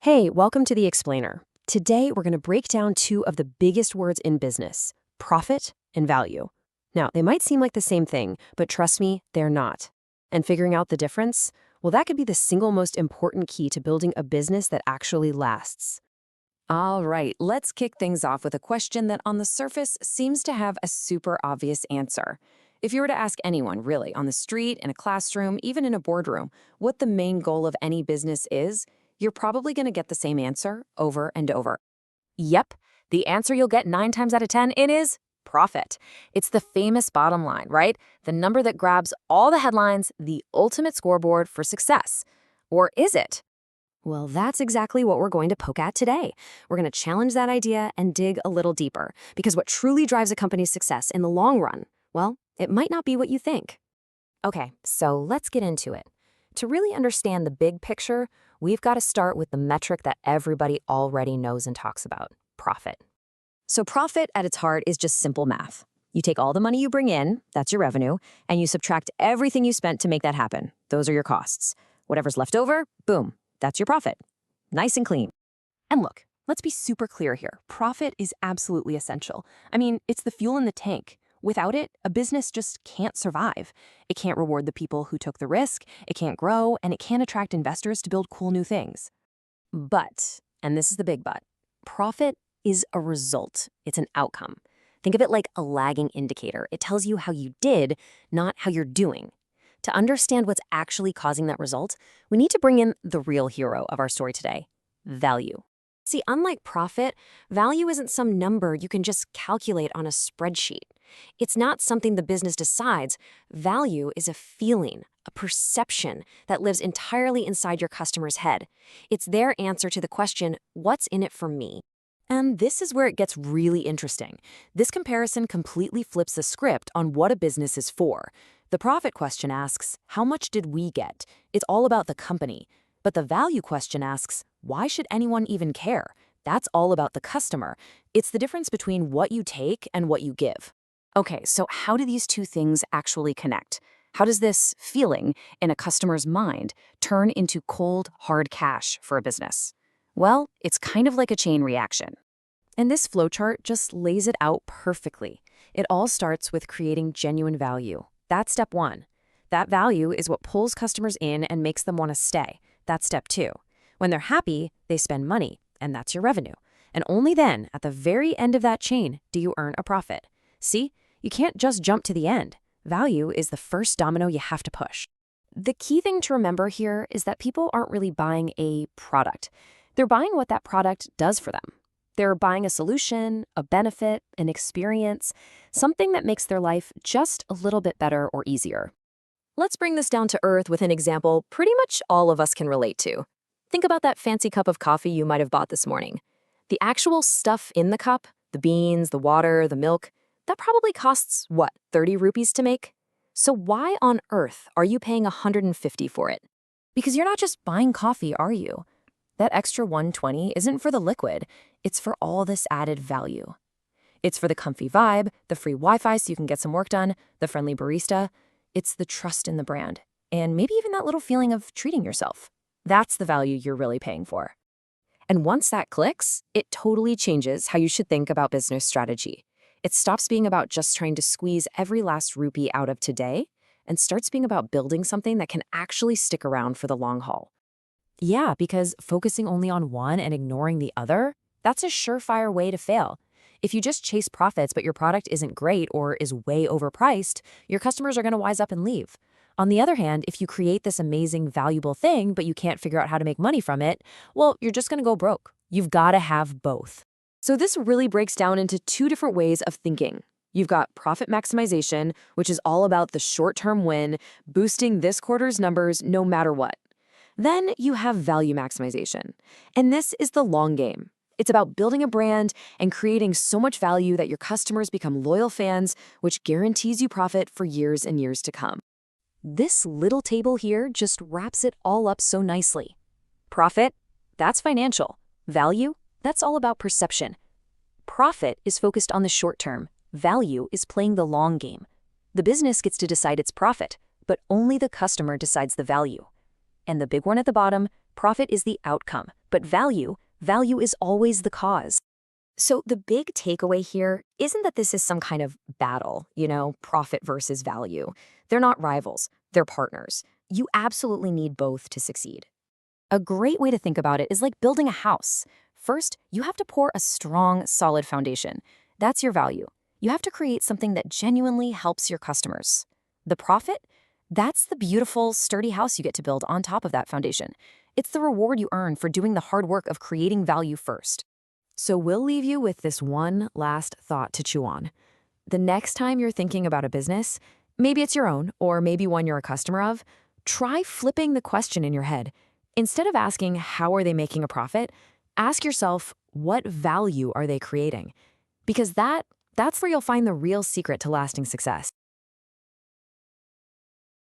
Hey, welcome to The Explainer. Today, we're going to break down two of the biggest words in business, profit and value. Now, they might seem like the same thing, but trust me, they're not. And figuring out the difference, well, that could be the single most important key to building a business that actually lasts. All right, let's kick things off with a question that on the surface seems to have a super obvious answer. If you were to ask anyone, really, on the street, in a classroom, even in a boardroom, what the main goal of any business is, you're probably going to get the same answer over and over. Yep, the answer you'll get 9 times out of 10 it is profit. It's the famous bottom line, right? The number that grabs all the headlines, the ultimate scoreboard for success. Or is it? Well, that's exactly what we're going to poke at today. We're going to challenge that idea and dig a little deeper, because what truly drives a company's success in the long run, well, it might not be what you think. Okay, so let's get into it. To really understand the big picture, we've got to start with the metric that everybody already knows and talks about, profit. So profit at its heart is just simple math. You take all the money you bring in, that's your revenue, and you subtract everything you spent to make that happen. Those are your costs. Whatever's left over, boom, that's your profit. Nice and clean. And look, let's be super clear here. Profit is absolutely essential. I mean, it's the fuel in the tank. Without it, a business just can't survive. It can't reward the people who took the risk, it can't grow, and it can't attract investors to build cool new things. But, and this is the big but, profit is a result. It's an outcome. Think of it like a lagging indicator. It tells you how you did, not how you're doing. To understand what's actually causing that result, we need to bring in the real hero of our story today, value. See, unlike profit, value isn't some number you can just calculate on a spreadsheet. It's not something the business decides. Value is a feeling, a perception that lives entirely inside your customer's head. It's their answer to the question, what's in it for me? And this is where it gets really interesting. This comparison completely flips the script on what a business is for. The profit question asks, how much did we get? It's all about the company. But the value question asks, why should anyone even care? That's all about the customer. It's the difference between what you take and what you give. Okay, so how do these two things actually connect? How does this feeling in a customer's mind turn into cold, hard cash for a business? Well, it's kind of like a chain reaction. And this flowchart just lays it out perfectly. It all starts with creating genuine value. That's step one. That value is what pulls customers in and makes them want to stay. That's step two. When they're happy, they spend money, and that's your revenue. And only then, at the very end of that chain, do you earn a profit. See, you can't just jump to the end. Value is the first domino you have to push. The key thing to remember here is that people aren't really buying a product. They're buying what that product does for them. They're buying a solution, a benefit, an experience, something that makes their life just a little bit better or easier. Let's bring this down to earth with an example pretty much all of us can relate to. Think about that fancy cup of coffee you might have bought this morning. The actual stuff in the cup, the beans, the water, the milk, that probably costs, what, 30 rupees to make? So why on earth are you paying 150 for it? Because you're not just buying coffee, are you? That extra 120 isn't for the liquid, it's for all this added value. It's for the comfy vibe, the free Wi-Fi so you can get some work done, the friendly barista. It's the trust in the brand, and maybe even that little feeling of treating yourself. That's the value you're really paying for. And once that clicks, it totally changes how you should think about business strategy. It stops being about just trying to squeeze every last rupee out of today and starts being about building something that can actually stick around for the long haul. Yeah, because focusing only on one and ignoring the other, that's a surefire way to fail. If you just chase profits but your product isn't great or is way overpriced, your customers are going to wise up and leave. On the other hand, if you create this amazing, valuable thing but you can't figure out how to make money from it, well, you're just going to go broke. You've got to have both. So this really breaks down into two different ways of thinking. You've got profit maximization, which is all about the short-term win, boosting this quarter's numbers no matter what. Then you have value maximization, and this is the long game. It's about building a brand and creating so much value that your customers become loyal fans, which guarantees you profit for years and years to come. This little table here just wraps it all up so nicely. Profit, that's financial. Value, that's all about perception. Profit is focused on the short term. Value is playing the long game. The business gets to decide its profit, but only the customer decides the value. And the big one at the bottom, Profit is the outcome, but value is always the cause. So the big takeaway here isn't that this is some kind of battle, profit versus value. They're not rivals, they're partners. You absolutely need both to succeed. A great way to think about it is like building a house. First, you have to pour a strong, solid foundation. That's your value. You have to create something that genuinely helps your customers. The profit? That's the beautiful, sturdy house you get to build on top of that foundation. It's the reward you earn for doing the hard work of creating value first. So we'll leave you with this one last thought to chew on. The next time you're thinking about a business, maybe it's your own, or maybe one you're a customer of, try flipping the question in your head. Instead of asking, how are they making a profit? Ask yourself, what value are they creating? Because that's where you'll find the real secret to lasting success.